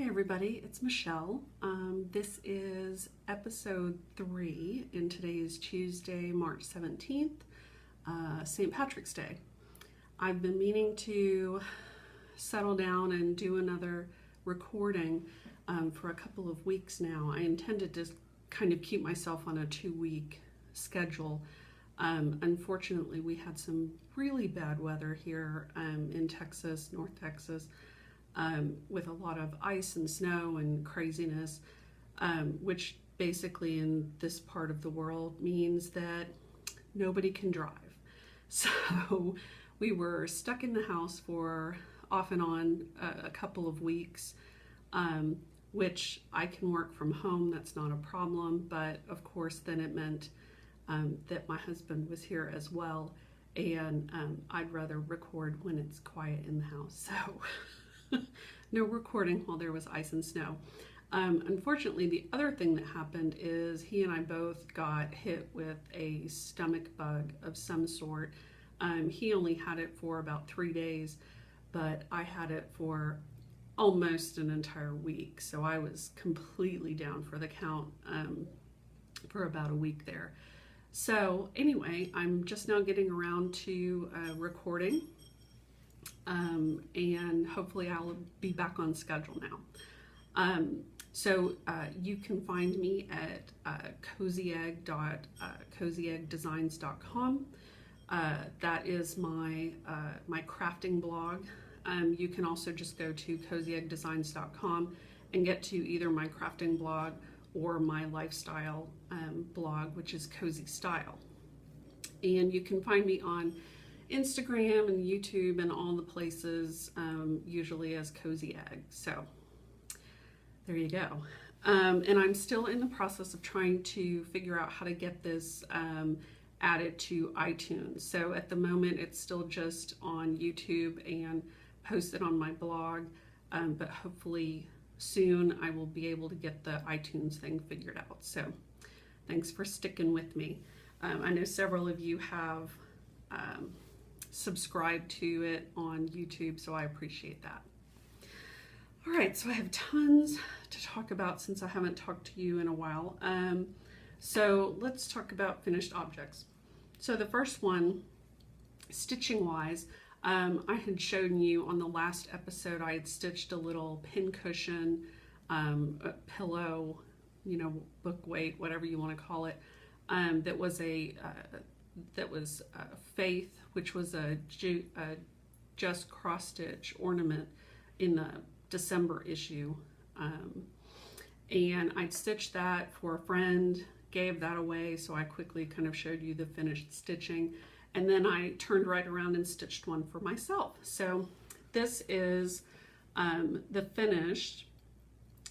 Hi everybody, it's Michelle. This is episode 3 and today is Tuesday, March 17th, St. Patrick's Day. I've been meaning to settle down and do another recording for a couple of weeks now. I intended to kind of keep myself on a 2-week schedule. Unfortunately, we had some really bad weather here in Texas, North Texas. With a lot of ice and snow and craziness, which basically in this part of the world means that nobody can drive. So we were stuck in the house for off and on a couple of weeks, which I can work from home, that's not a problem, but of course then it meant that my husband was here as well, and I'd rather record when it's quiet in the house. So no recording while there was ice and snow. Unfortunately, the other thing that happened is he and I both got hit with a stomach bug of some sort. He only had it for about 3 days, but I had it for almost an entire week. So I was completely down for the count for about a week there. So anyway, I'm just now getting around to recording. And hopefully I'll be back on schedule now. So you can find me at cozyeggdesigns.com. That is my crafting blog. You can also just go to cozyeggdesigns.com and get to either my crafting blog or my lifestyle blog, which is Cozy Style. And you can find me on Instagram and YouTube and all the places, usually as Cozy Egg. So there you go. And I'm still in the process of trying to figure out how to get this added to iTunes. So at the moment it's still just on YouTube and posted on my blog, but hopefully soon I will be able to get the iTunes thing figured out. So thanks for sticking with me. I know several of you have subscribe to it on YouTube, so I appreciate that. All right, so I have tons to talk about since I haven't talked to you in a while. So let's talk about finished objects. So the first one, stitching wise, I had shown you on the last episode I had stitched a little pin cushion, a pillow, book weight, whatever you want to call it, that was Faith, which was a just cross stitch ornament in the December issue, and I stitched that for a friend, gave that away, so I quickly kind of showed you the finished stitching, and then I turned right around and stitched one for myself. So this is the finished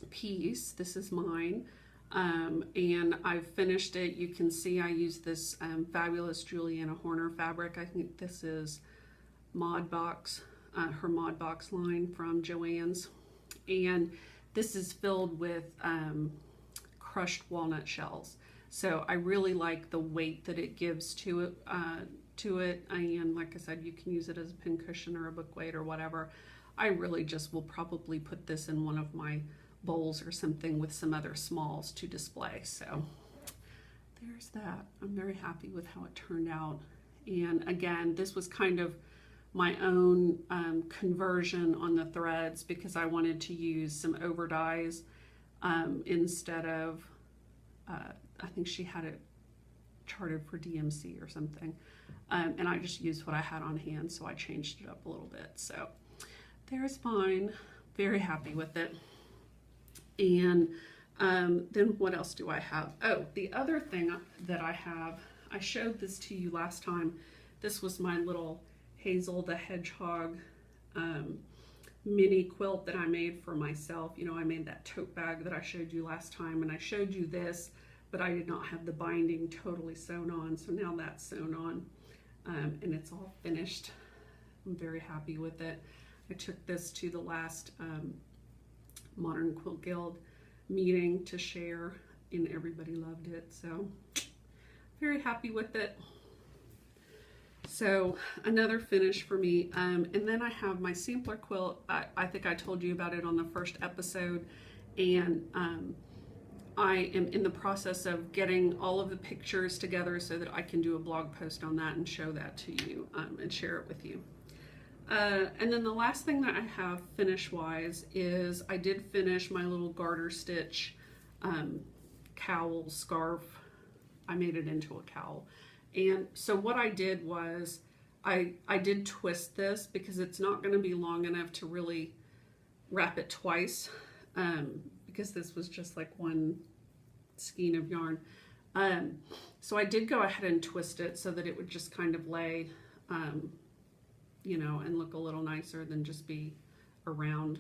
piece. This is mine. And I've finished it. You can see I used this fabulous Juliana Horner fabric. I think this is Mod Box, her Mod Box line from Joann's. And this is filled with crushed walnut shells. So I really like the weight that it gives to it. And like I said, you can use it as a pin cushion or a book weight or whatever. I really just will probably put this in one of my bowls or something with some other smalls to display. So there's that. I'm very happy with how it turned out. And again, this was kind of my own conversion on the threads because I wanted to use some over dyes instead of, I think she had it charted for DMC or something. And I just used what I had on hand, so I changed it up a little bit. So there's mine. Very happy with it. And then what else do I have? Oh, the other thing that I have, I showed this to you last time. This was my little Hazel the Hedgehog mini quilt that I made for myself. I made that tote bag that I showed you last time, and I showed you this, but I did not have the binding totally sewn on. So now that's sewn on, and it's all finished. I'm very happy with it. I took this to the last Modern Quilt Guild meeting to share, and everybody loved it, so very happy with it. So another finish for me. And then I have my sampler quilt. I think I told you about it on the first episode. And I am in the process of getting all of the pictures together so that I can do a blog post on that and show that to you and share it with you. And then the last thing that I have finish-wise is I did finish my little garter stitch cowl scarf. I made it into a cowl. And so what I did was I did twist this because it's not going to be long enough to really wrap it twice, because this was just like one skein of yarn. So I did go ahead and twist it so that it would just kind of lay, you know, and look a little nicer than just be around,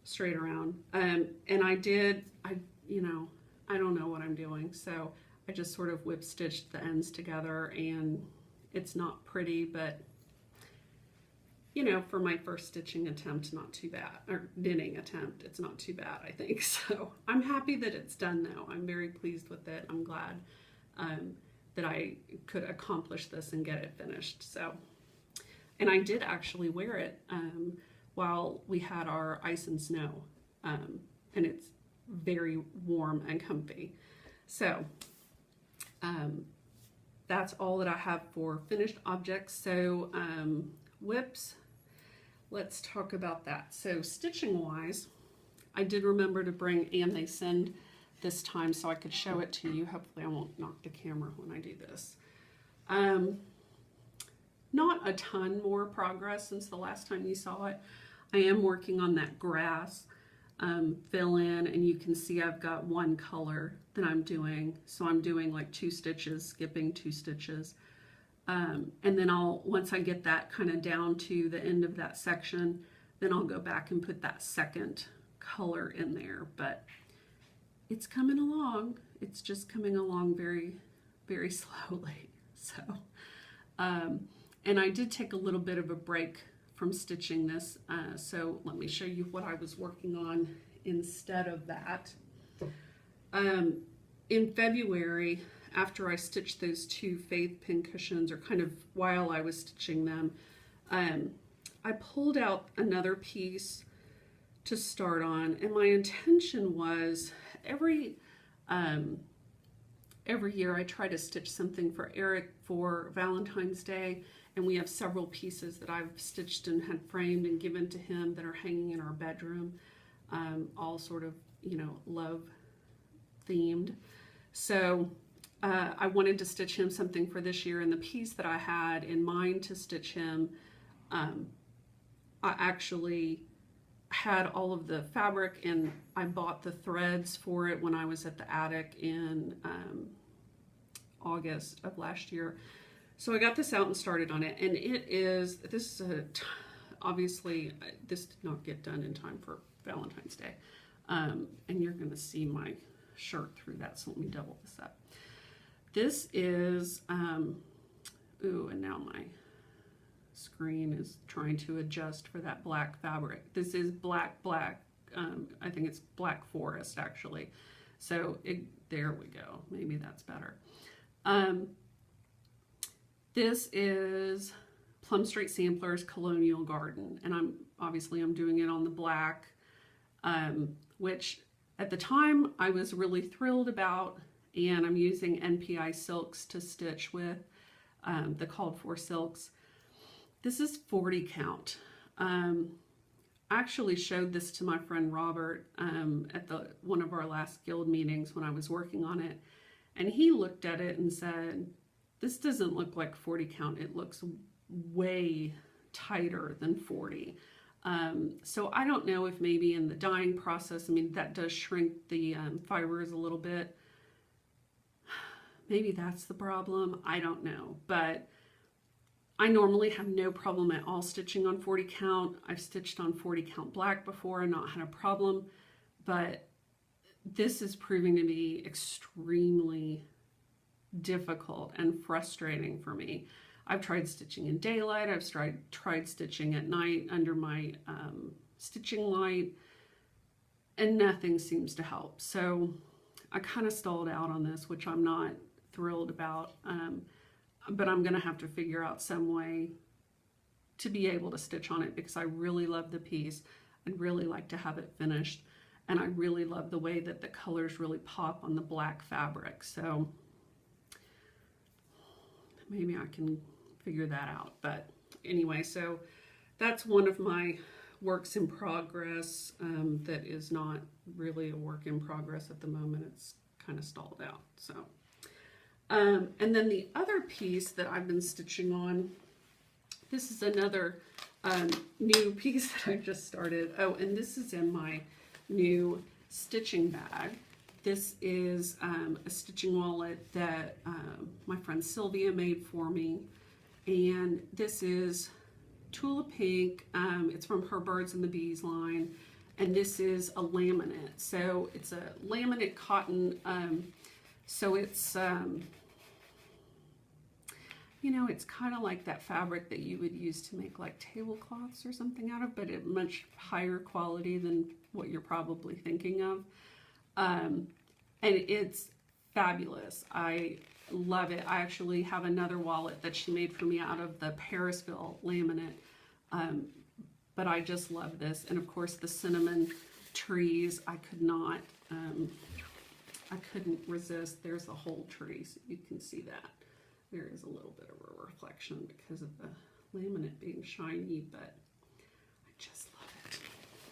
straight around. And you know, I don't know what I'm doing, so I just sort of whip stitched the ends together, and it's not pretty, but you know, for my first stitching attempt, not too bad, or knitting attempt, it's not too bad, I think. So I'm happy that it's done though. I'm very pleased with it. I'm glad that I could accomplish this and get it finished. So, and I did actually wear it while we had our ice and snow, and it's very warm and comfy. So that's all that I have for finished objects. So whips, let's talk about that. So stitching wise, I did remember to bring, and they send this time so I could show it to you. Hopefully I won't knock the camera when I do this. Not a ton more progress since the last time you saw it. I am working on that grass fill in, and you can see I've got one color that I'm doing. So I'm doing like 2 stitches, skipping 2 stitches. And then once I get that kind of down to the end of that section, then I'll go back and put that second color in there. But it's coming along. It's just coming along very, very slowly. So, and I did take a little bit of a break from stitching this. So let me show you what I was working on instead of that. In February, after I stitched those 2 Faith pin cushions, or kind of while I was stitching them, I pulled out another piece to start on, and my intention was every year I try to stitch something for Eric for Valentine's Day, and we have several pieces that I've stitched and had framed and given to him that are hanging in our bedroom, all sort of, you know, love themed. So I wanted to stitch him something for this year, and the piece that I had in mind to stitch him, I actually had all of the fabric, and I bought the threads for it when I was at the attic in August of last year. So I got this out and started on it, and obviously this did not get done in time for Valentine's Day, and you're going to see my shirt through that, so let me double this up. This is, ooh, and now my screen is trying to adjust for that black fabric. This is black, I think it's Black Forest actually. So there we go, maybe that's better. This is Plum Street Samplers Colonial Garden, and I'm doing it on the black, which at the time I was really thrilled about, and I'm using NPI silks to stitch with, the called for silks. This is 40 count. I actually showed this to my friend Robert at one of our last guild meetings when I was working on it, and he looked at it and said, this doesn't look like 40 count, it looks way tighter than 40. So I don't know if maybe in the dyeing process, I mean, that does shrink the fibers a little bit. Maybe that's the problem, I don't know. But I normally have no problem at all stitching on 40 count. I've stitched on 40 count black before and not had a problem, but this is proving to be extremely difficult and frustrating for me. I've tried stitching in daylight, I've tried stitching at night under my stitching light, and nothing seems to help. So I kind of stalled out on this, which I'm not thrilled about. but I'm going to have to figure out some way to be able to stitch on it because I really love the piece. I'd really like to have it finished, and I really love the way that the colors really pop on the black fabric. So maybe I can figure that out. But anyway, so that's one of my works in progress that is not really a work in progress at the moment. It's kind of stalled out. So and then the other piece that I've been stitching on, this is another new piece that I just started. Oh, and this is in my new stitching bag. This is a stitching wallet that my friend Sylvia made for me. And this is Tulip Pink. It's from her Birds and the Bees line. And this is a laminate. So it's a laminate cotton. So it's you know, it's kind of like that fabric that you would use to make like tablecloths or something out of, but at much higher quality than what you're probably thinking of. And it's fabulous. I love it. I actually have another wallet that she made for me out of the Parisville laminate. But I just love this. And of course the cinnamon trees, I couldn't resist. There's a whole tree, so you can see that. There is a little bit of a reflection because of the laminate being shiny, but I just love it.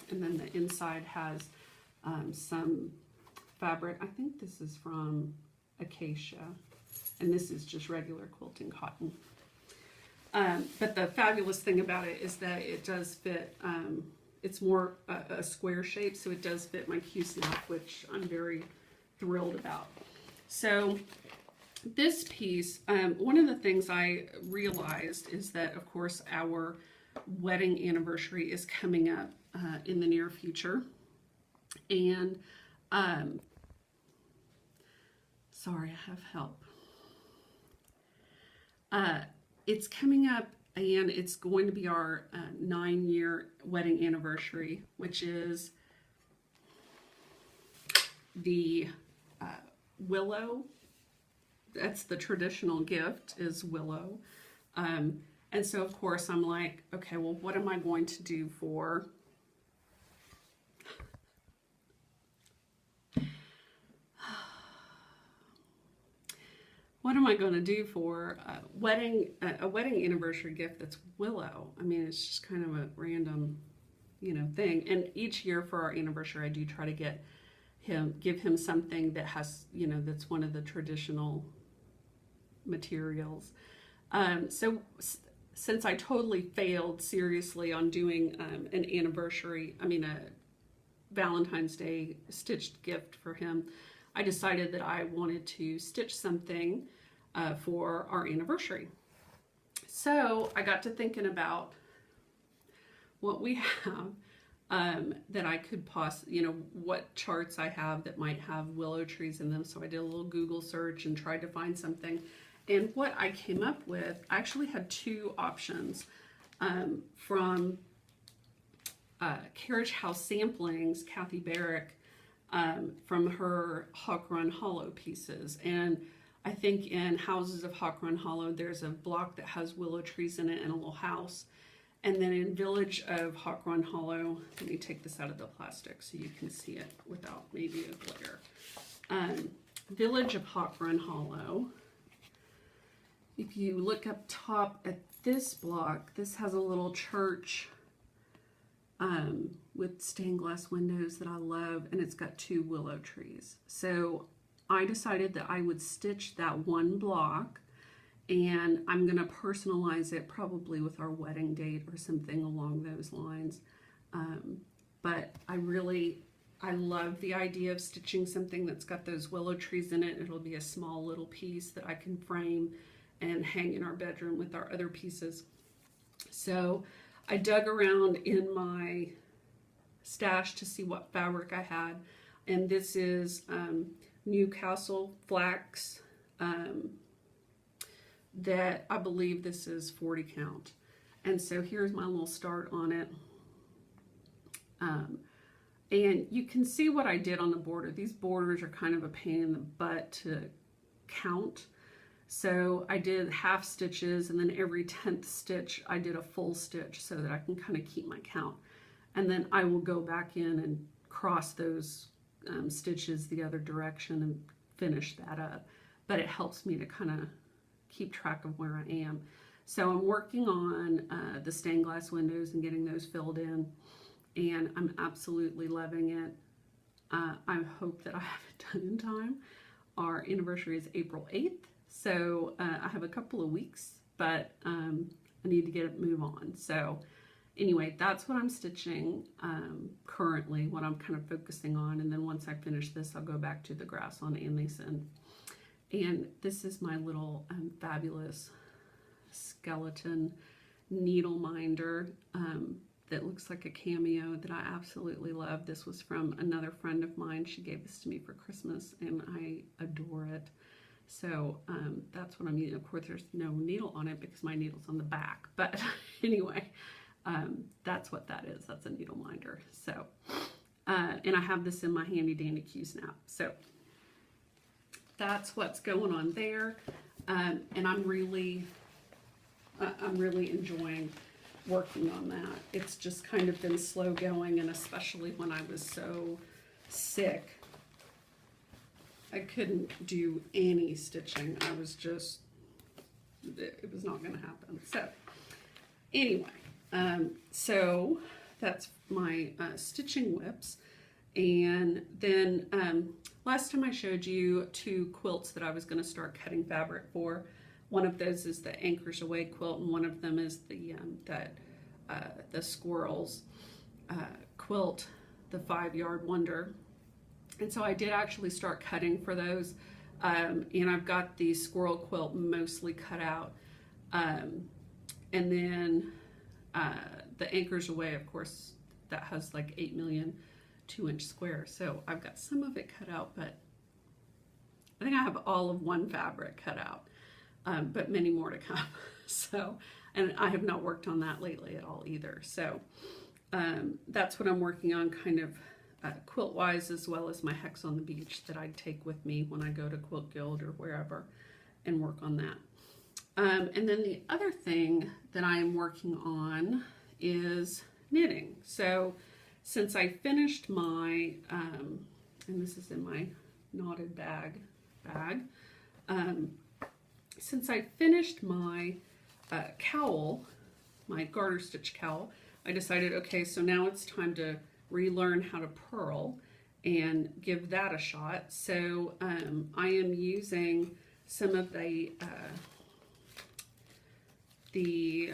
And then the inside has some fabric. I think this is from Acacia, and this is just regular quilting cotton. But the fabulous thing about it is that it does fit, it's more a square shape, so it does fit my Q-snap, which I'm very thrilled about. So this piece, one of the things I realized is that, of course, our wedding anniversary is coming up in the near future. And, sorry, I have help. It's coming up, and it's going to be our 9-year wedding anniversary, which is the willow. That's the traditional gift, is willow. And so of course I'm like, okay, well, what am I going to do for a wedding anniversary gift that's willow? I mean, it's just kind of a random, you know, thing. And each year for our anniversary, I do try to give him something that has, you know, that's one of the traditional materials. So since I totally failed seriously on doing an anniversary, I mean a Valentine's Day stitched gift for him, I decided that I wanted to stitch something for our anniversary. So I got to thinking about what we have that I could you know, what charts I have that might have willow trees in them. So I did a little Google search and tried to find something. And what I came up with, I actually had 2 options from Carriage House Samplings, Kathy Barrick, from her Hawk Run Hollow pieces. And I think in Houses of Hawk Run Hollow, there's a block that has willow trees in it and a little house. And then in Village of Hawk Run Hollow, let me take this out of the plastic so you can see it without maybe a glare. Village of Hawk Run Hollow, if you look up top at this block, this has a little church with stained glass windows that I love, and it's got 2 willow trees. So I decided that I would stitch that one block, and I'm going to personalize it probably with our wedding date or something along those lines. But I love the idea of stitching something that's got those willow trees in it. It'll be a small little piece that I can frame and hang in our bedroom with our other pieces. So I dug around in my stash to see what fabric I had, and this is Newcastle flax, that I believe this is 40 count. And so here's my little start on it. And you can see what I did on the border. These borders are kind of a pain in the butt to count. So I did half stitches, and then every 10th stitch I did a full stitch so that I can kind of keep my count. And then I will go back in and cross those stitches the other direction and finish that up. But it helps me to kind of keep track of where I am. So I'm working on the stained glass windows and getting those filled in, and I'm absolutely loving it. I hope that I have it done in time. Our anniversary is April 8th, so I have a couple of weeks, but I need to get it move on. So anyway, that's what I'm stitching currently, what I'm kind of focusing on, and then once I finish this, I'll go back to the grass on and lace in. And this is my little fabulous skeleton needle minder that looks like a cameo that I absolutely love. This was from another friend of mine. She gave this to me for Christmas, and I adore it. So that's what I'm using. Of course, there's no needle on it because my needle's on the back. But anyway, that's what that is. That's a needle minder. So, and I have this in my handy dandy Q-snap. So that's what's going on there. And I'm really enjoying working on that. It's just kind of been slow going, and especially when I was so sick, I couldn't do any stitching. I was just, it was not going to happen. So anyway, so that's my stitching whips. And then last time I showed you 2 quilts that I was going to start cutting fabric for. One of those is the Anchors Away quilt, and one of them is the Squirrels quilt, the 5-Yard Wonder. And so I did actually start cutting for those, and I've got the squirrel quilt mostly cut out. And then the Anchors Away, of course, that has like 8 million 2-inch squares. So I've got some of it cut out, but I think I have all of one fabric cut out. But many more to come. So, and I have not worked on that lately at all either. So that's what I'm working on, kind of quilt wise, as well as my Hex on the Beach that I take with me when I go to Quilt Guild or wherever and work on that. And then the other thing that I am working on is knitting. So since I finished my, and this is in my knotted bag, since I finished my cowl, my garter stitch cowl, I decided, okay, so now it's time to relearn how to purl and give that a shot. So I am using some of the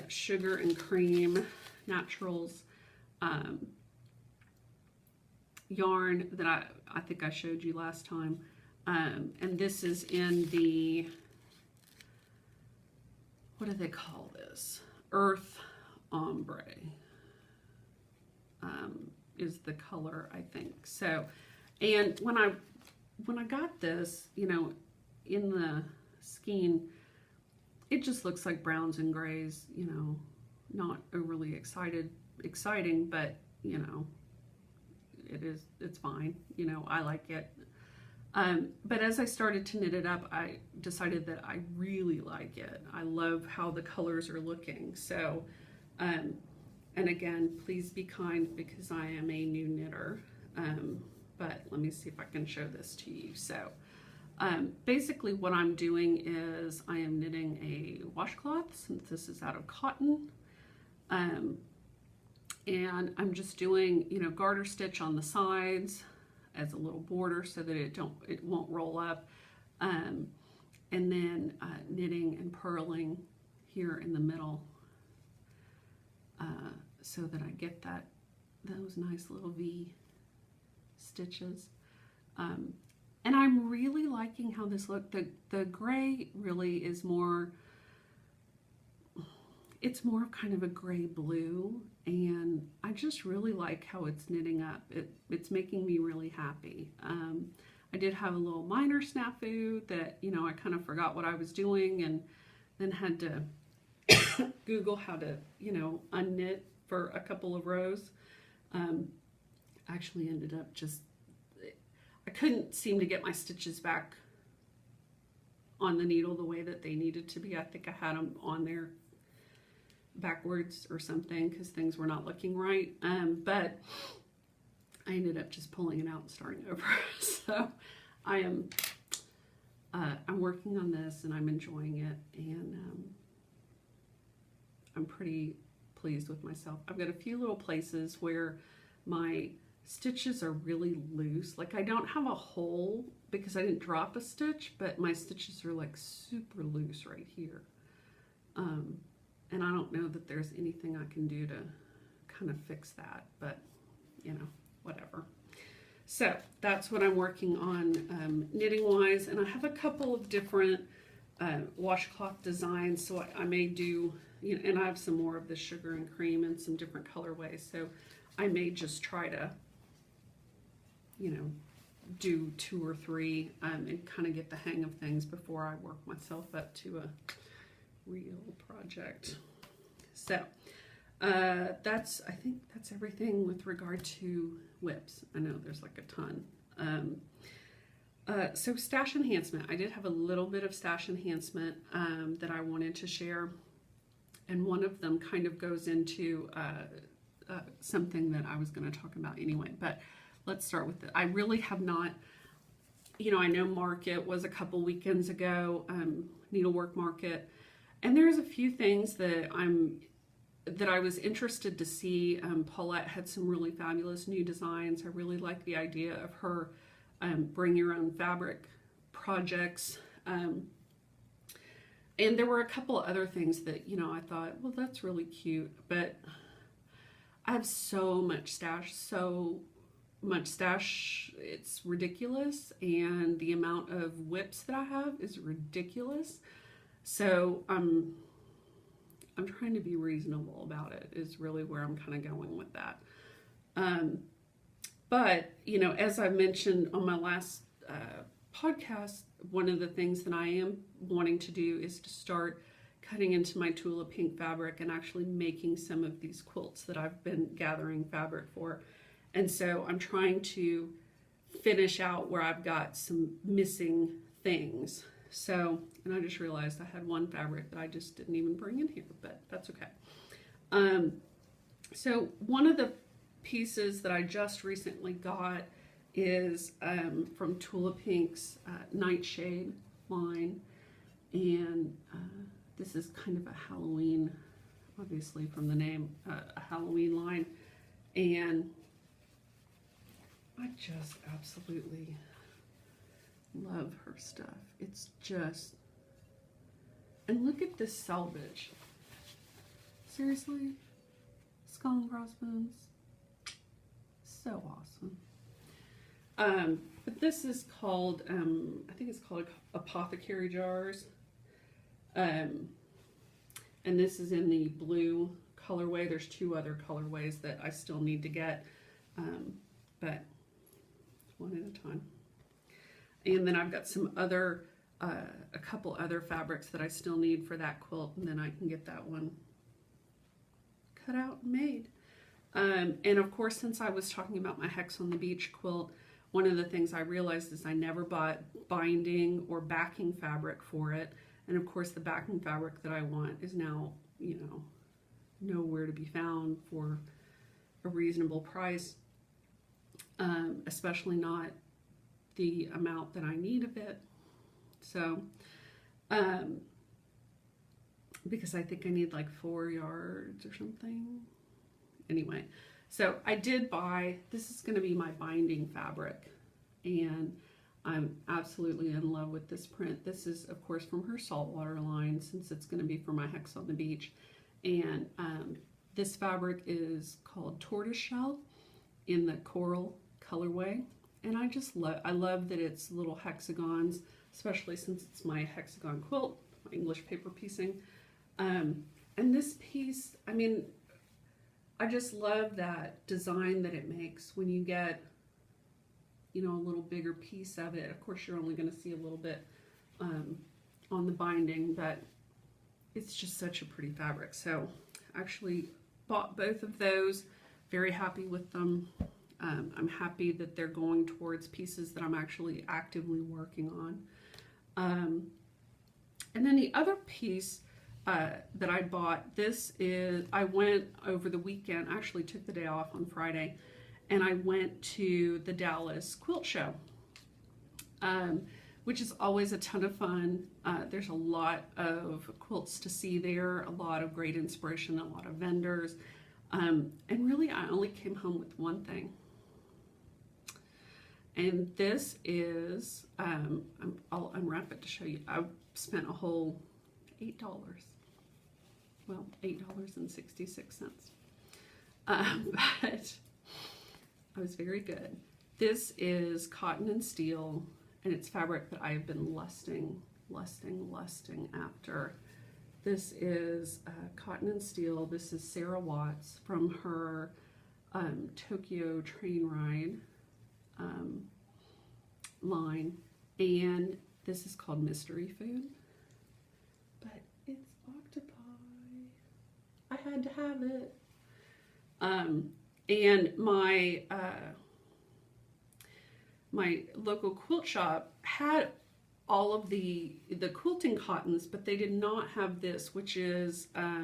Sugar and Cream Naturals yarn that I think I showed you last time. And this is in the, what do they call this? Earth Ombre is the color, I think. So, and when I got this, you know, in the skein, it just looks like browns and grays, you know, not overly exciting, but, you know, it's fine. You know, I like it. But as I started to knit it up, I decided that I really like it. I love how the colors are looking. So, and again, please be kind because I am a new knitter. But let me see if I can show this to you. So, basically what I'm doing is I am knitting a washcloth, since this is out of cotton. And I'm just doing, you know, garter stitch on the sides as a little border so that it won't roll up, and then knitting and purling here in the middle so that I get those nice little V stitches. And I'm really liking how this look. The gray really is more, it's more of kind of a gray blue, and I just really like how it's knitting up. It's making me really happy. I did have a little minor snafu that, you know, I kind of forgot what I was doing and then had to Google how to, you know, unknit for a couple of rows. Actually ended up just, I couldn't seem to get my stitches back on the needle the way that they needed to be. I think I had them on there backwards or something because things were not looking right. But I ended up just pulling it out and starting over. So I'm working on this and I'm enjoying it, and I'm pretty pleased with myself. I've got a few little places where my stitches are really loose. Like I don't have a hole because I didn't drop a stitch, but my stitches are like super loose right here. And I don't know that there's anything I can do to kind of fix that, but you know, whatever. So that's what I'm working on knitting wise, and I have a couple of different washcloth designs, so I may do, you know, and I have some more of the sugar and cream and some different colorways, so I may just try to, you know, do 2 or 3 and kind of get the hang of things before I work myself up to a real project. So I think that's everything with regard to whips. I know there's like a ton. So stash enhancement. I did have a little bit of stash enhancement that I wanted to share, and one of them kind of goes into something that I was going to talk about anyway, but let's start with it. I really have not, you know, I know market was a couple weekends ago, needlework market, and there's a few things that I was interested to see. Paulette had some really fabulous new designs. I really like the idea of her bring your own fabric projects. And there were a couple other things that, you know, I thought, well, that's really cute, but I have so much stash, it's ridiculous, and the amount of whips that I have is ridiculous. So I'm trying to be reasonable about it, is really where I'm kind of going with that. But, you know, as I mentioned on my last podcast, one of the things that I am wanting to do is to start cutting into my Tula Pink fabric and actually making some of these quilts that I've been gathering fabric for. And so I'm trying to finish out where I've got some missing things. So, and I just realized I had one fabric that I just didn't even bring in here, but that's okay. So one of the pieces that I just recently got is from Tula Pink's Nightshade line, and this is kind of a Halloween, obviously from the name, a Halloween line, and I just absolutely love her stuff. It's just, and look at this selvage. Seriously, skull and crossbones, so awesome. But this is called, I think it's called Apothecary Jars. And this is in the blue colorway. There's 2 other colorways that I still need to get, but one at a time. And then I've got some other, a couple other fabrics that I still need for that quilt, and then I can get that one cut out and made. And of course, since I was talking about my Hex on the Beach quilt, one of the things I realized is I never bought binding or backing fabric for it. And of course, the backing fabric that I want is now, you know, nowhere to be found for a reasonable price, especially not the amount that I need of it. So, because I think I need like 4 yards or something. Anyway, so I did buy, this is going to be my binding fabric, and I'm absolutely in love with this print. This is, of course, from her saltwater line, since it's going to be for my Hex on the Beach. And this fabric is called Tortoiseshell in the coral colorway. And I just love that it's little hexagons, especially since it's my hexagon quilt, my English paper piecing. And this piece, I mean, I just love that design that it makes when you get, you know, a little bigger piece of it. Of course, you're only going to see a little bit on the binding, but it's just such a pretty fabric. So I actually bought both of those, very happy with them. I'm happy that they're going towards pieces that I'm actually actively working on. And then the other piece that I bought, this is, I went over the weekend, actually took the day off on Friday, and I went to the Dallas Quilt Show, which is always a ton of fun. There's a lot of quilts to see there, a lot of great inspiration, a lot of vendors, and really I only came home with one thing. And this is, I'll unwrap it to show you. I spent a whole $8. Well, $8.66. But I was very good. This is cotton and steel, and it's fabric that I have been lusting after. This is cotton and steel. This is Sarah Watts from her Tokyo train ride line, and this is called Mystery Food, but it's octopi. I had to have it. And my my local quilt shop had all of the quilting cottons, but they did not have this, which is I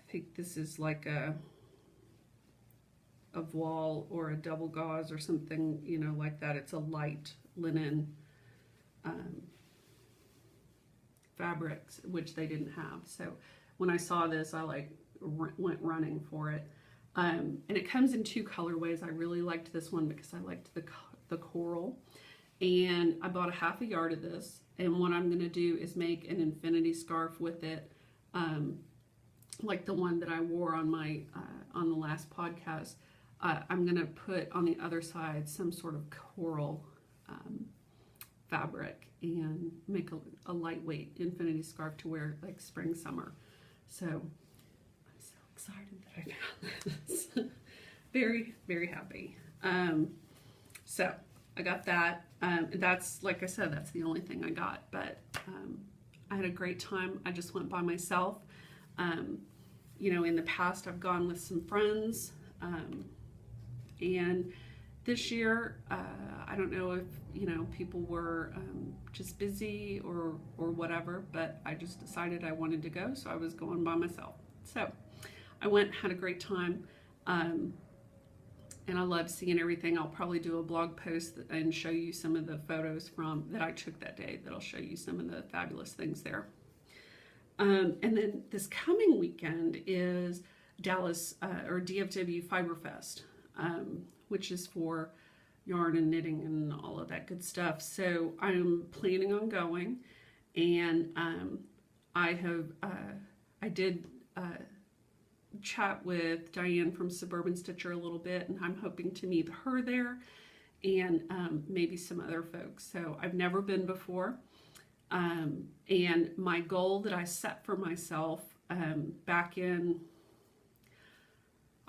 think this is like a voile or a double gauze or something, you know, like that. It's a light linen fabrics, which they didn't have. So when I saw this, I like went running for it. And it comes in two colorways. I really liked this one because I liked the coral. And I bought a half a yard of this. And what I'm going to do is make an infinity scarf with it, like the one that I wore on my on the last podcast. I'm going to put on the other side some sort of coral fabric and make a lightweight infinity scarf to wear like spring, summer. So I'm so excited that I found this. Very, very happy. So I got that. That's, like I said, that's the only thing I got, but I had a great time. I just went by myself. You know, in the past I've gone with some friends, and this year, I don't know if, you know, people were just busy or whatever, but I just decided I wanted to go, so I was going by myself. So I went, had a great time, and I love seeing everything. I'll probably do a blog post and show you some of the photos that I took that day, that'll show you some of the fabulous things there. And then this coming weekend is Dallas or DFW Fiber Fest, which is for yarn and knitting and all of that good stuff. So I'm planning on going, and I did chat with Diane from Suburban Stitcher a little bit, and I'm hoping to meet her there and maybe some other folks. So I've never been before, and my goal that I set for myself back in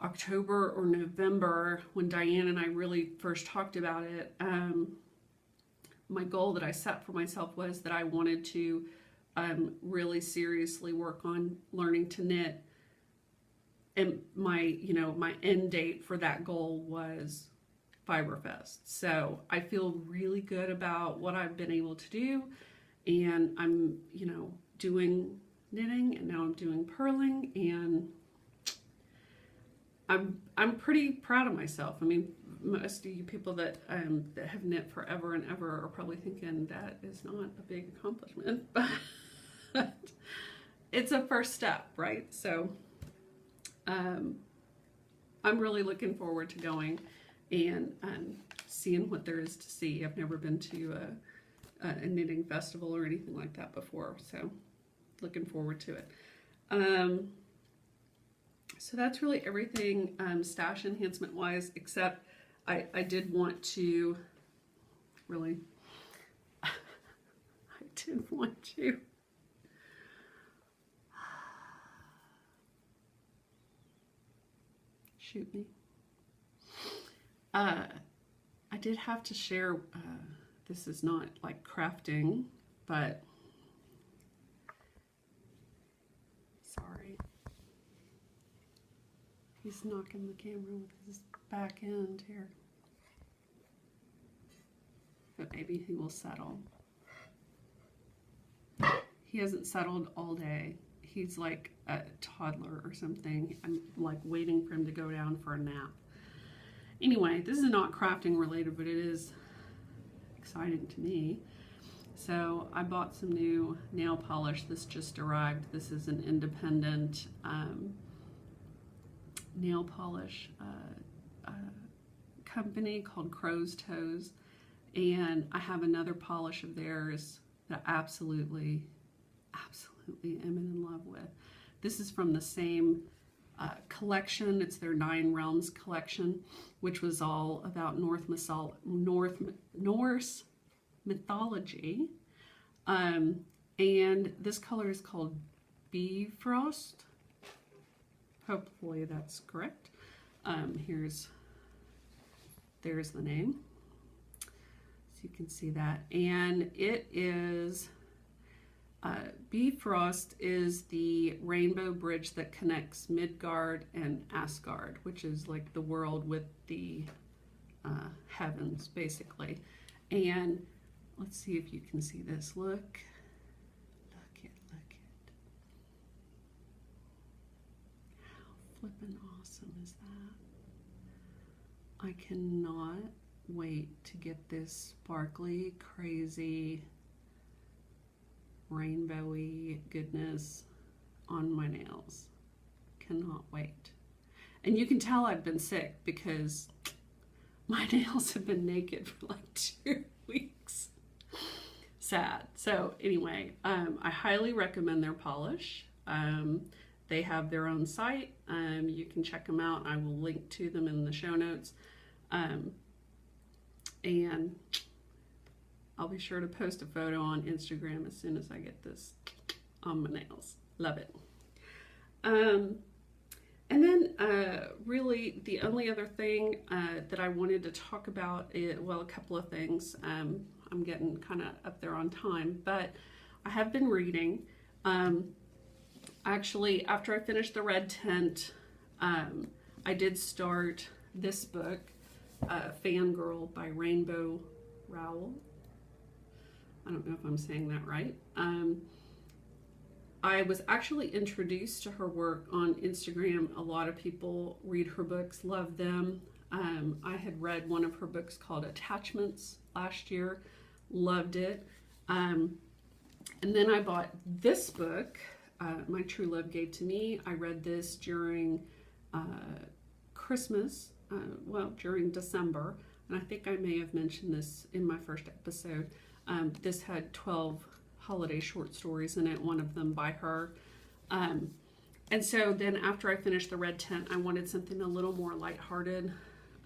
October or November, when Diane and I really first talked about it, my goal that I set for myself was that I wanted to really seriously work on learning to knit. And my end date for that goal was Fiberfest. So I feel really good about what I've been able to do, and I'm, doing knitting, and now I'm doing purling, and I'm pretty proud of myself. I mean, most of you people that have knit forever and ever are probably thinking that is not a big accomplishment, but it's a first step, right? So I'm really looking forward to going and seeing what there is to see. I've never been to a knitting festival or anything like that before, so looking forward to it. So that's really everything stash enhancement wise, except I did want to really, I did want to shoot me. I did have to share, this is not like crafting, but sorry. He's knocking the camera with his back end here. But maybe he will settle. he hasn't settled all day. He's like a toddler or something. I'm like waiting for him to go down for a nap. Anyway, this is not crafting related, but it is exciting to me. So I bought some new nail polish. This just arrived. This is an independent nail polish company called Crow's Toes. And I have another polish of theirs that I absolutely am in love with. This is from the same collection. It's their 9 Realms collection, which was all about Norse mythology. And this color is called Bifrost. Hopefully that's correct. There's the name. So you can see that. And it is, Bifrost is the rainbow bridge that connects Midgard and Asgard, which is like the world with the heavens, basically. And let's see if you can see this. Look it. How flippin' awesome is that? I cannot wait to get this sparkly, crazy, rainbowy goodness on my nails. Cannot wait. And you can tell I've been sick because my nails have been naked for like 2 weeks. Sad. So anyway, I highly recommend their polish. They have their own site. You can check them out. I will link to them in the show notes. And I'll be sure to post a photo on Instagram as soon as I get this on my nails. Love it. And then really the only other thing that I wanted to talk about, well, a couple of things. I'm getting kind of up there on time, but I have been reading. Actually, after I finished The Red Tent, I did start this book, Fangirl by Rainbow Rowell. I don't know if I'm saying that right. I was actually introduced to her work on Instagram. A lot of people read her books, love them. I had read one of her books called Attachments last year, loved it. And then I bought this book, My True Love Gave to Me. I read this during Christmas, during December. And I think I may have mentioned this in my first episode. This had 12 holiday short stories in it, one of them by her. And so then after I finished The Red Tent, I wanted something a little more lighthearted.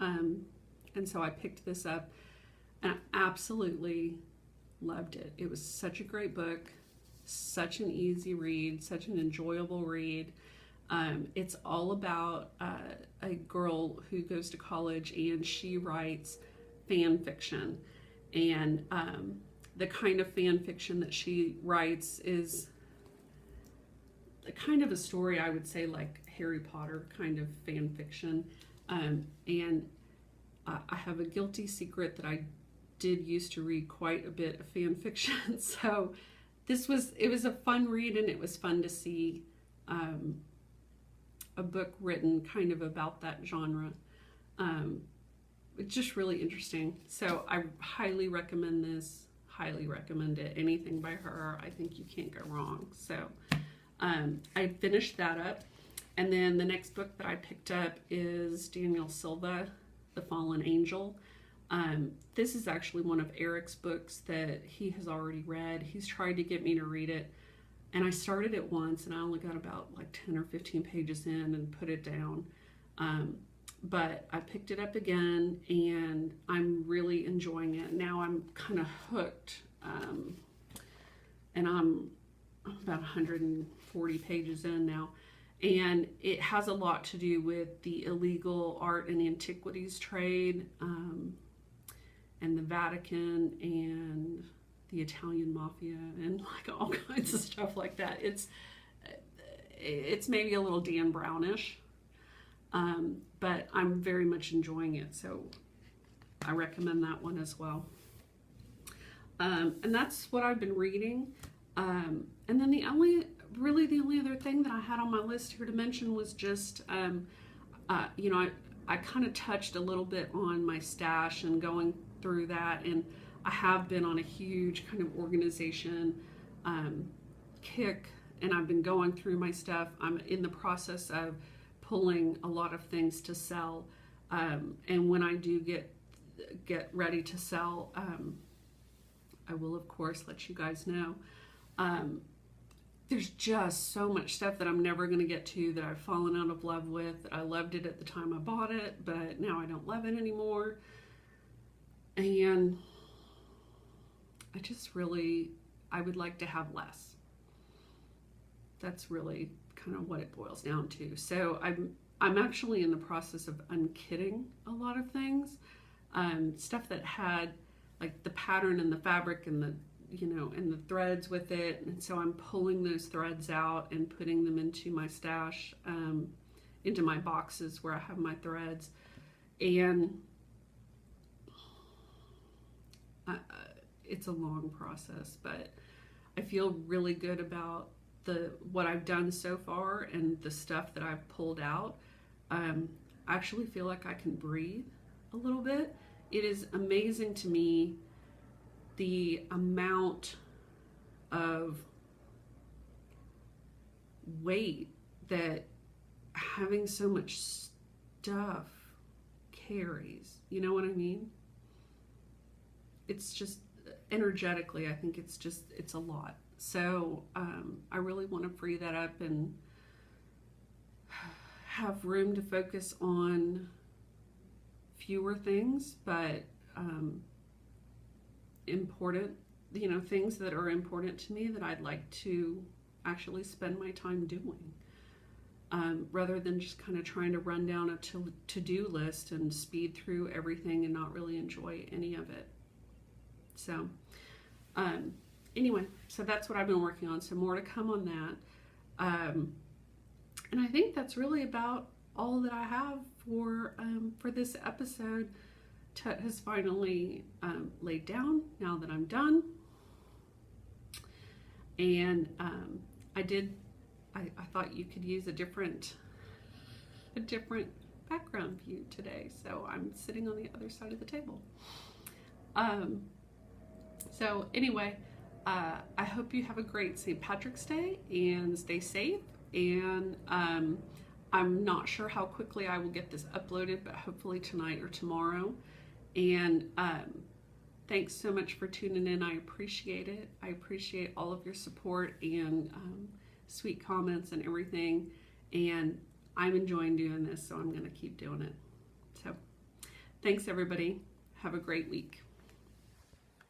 And so I picked this up and I absolutely loved it. It was such a great book, such an easy read, such an enjoyable read. It's all about a girl who goes to college and she writes fan fiction. And the kind of fan fiction that she writes is a kind of a story, I would say, like Harry Potter kind of fan fiction. And I have a guilty secret that I did used to read quite a bit of fan fiction. So it was a fun read, and it was fun to see a book written kind of about that genre. It's just really interesting. So I highly recommend this, highly recommend it. Anything by her, I think you can't go wrong. So I finished that up. And then the next book that I picked up is Daniel Silva, The Fallen Angel. This is actually one of Eric's books that he has already read. He's tried to get me to read it. And I started it once and I only got about like 10 or 15 pages in and put it down. But I picked it up again and I'm really enjoying it. Now I'm kind of hooked. And I'm about 140 pages in now. And it has a lot to do with the illegal art and antiquities trade, and the Vatican and the Italian mafia and like all kinds of stuff like that. It's maybe a little Dan Brownish, but I'm very much enjoying it. So I recommend that one as well. And that's what I've been reading. And then the only other thing that I had on my list here to mention was just, you know, I kind of touched a little bit on my stash and going through that, and I have been on a huge kind of organization kick, and I've been going through my stuff. I'm in the process of pulling a lot of things to sell, and when I do get ready to sell, I will of course let you guys know. There's just so much stuff that I'm never going to get to, that I've fallen out of love with. I loved it at the time I bought it, but now I don't love it anymore. And I would like to have less. That's really kind of what it boils down to. So I'm actually in the process of unkitting a lot of things, stuff that had like the pattern and the fabric and the, you know, and the threads with it. And so I'm pulling those threads out and putting them into my stash, into my boxes where I have my threads. And it's a long process, but I feel really good about what I've done so far and the stuff that I've pulled out. I actually feel like I can breathe a little bit. It is amazing to me the amount of weight that having so much stuff carries. You know what I mean? It's just energetically, I think it's a lot. So I really want to free that up and have room to focus on fewer things, but important, you know, things that are important to me that I'd like to actually spend my time doing, rather than just kind of trying to run down a to-do list and speed through everything and not really enjoy any of it. So anyway, so that's what I've been working on. So more to come on that. And I think that's really about all that I have for this episode. Tut has finally laid down now that I'm done. And I thought you could use a different background view today. So I'm sitting on the other side of the table. So anyway, I hope you have a great St. Patrick's Day and stay safe. And I'm not sure how quickly I will get this uploaded, but hopefully tonight or tomorrow. And thanks so much for tuning in. I appreciate it. I appreciate all of your support and sweet comments and everything. And I'm enjoying doing this, so I'm going to keep doing it. So thanks, everybody. Have a great week.